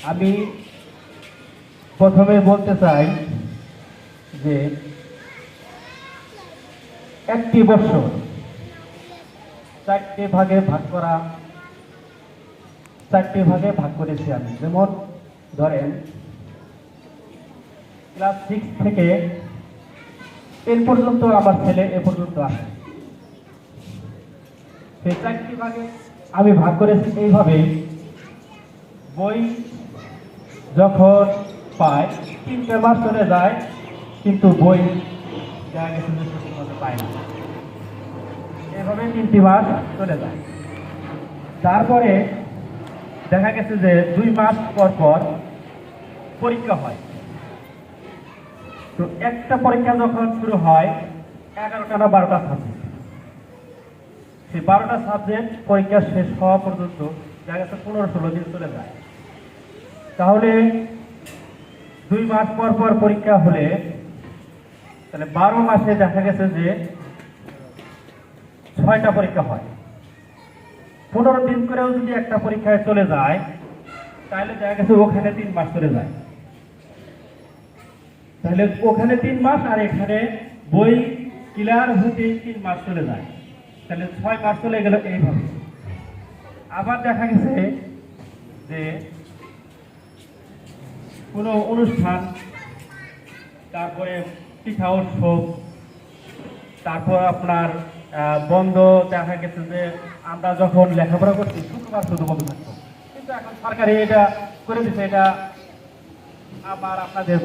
আমি প্রথমে বলতে চাই যে একটি বছর চারটি ভাগে ভাগ করেছি আমি। যেমন ধরেন ক্লাস 6 থেকে 10 পর্যন্ত আমার ছেলে এ পর্যন্ত আসে। সেই চারটি ভাগে আমি ভাগ করেছি এইভাবেই, বই যখন পায় 3টে মাস চলে যায় কিন্তু বই দেখা গেছে যে সঠিক মতো পায় না। এভাবে 3টি মাস চলে যায়। তারপরে দেখা গেছে যে 2 মাস পর পর পরীক্ষা হয়। তো একটা পরীক্ষা যখন শুরু হয় 11টা না 12টা সাবজেক্ট, সেই 12টা সাবজেক্ট পরীক্ষা শেষ হওয়া পর্যন্ত দেখা গেছে 15-16 দিন চলে যায়। তাহলে 2 মাস পর পর পরীক্ষা হলে তাহলে 12 মাসে দেখা গেছে যে 6টা পরীক্ষা হয়। 15 দিন করেও যদি একটা পরীক্ষায় চলে যায় তাহলে দেখা গেছে ওখানে 3 মাস চলে যায়। তাহলে ওখানে 3 মাস আর এখানে বই ক্লিয়ার হতে 3 মাস চলে যায়। তাহলে 6 মাস চলে গেল এইভাবে। আবার দেখা গেছে যে কোনো অনুষ্ঠান, তারপরে পিঠা উৎসব, তারপর আপনার বন্ধ, দেখা গেছে যে আমরা যখন লেখাপড়া করছি শুক্রবার শুধু বন্ধ থাকতো, কিন্তু এখন সরকারি এটা করে দিচ্ছে। এটা আবার আপনাদের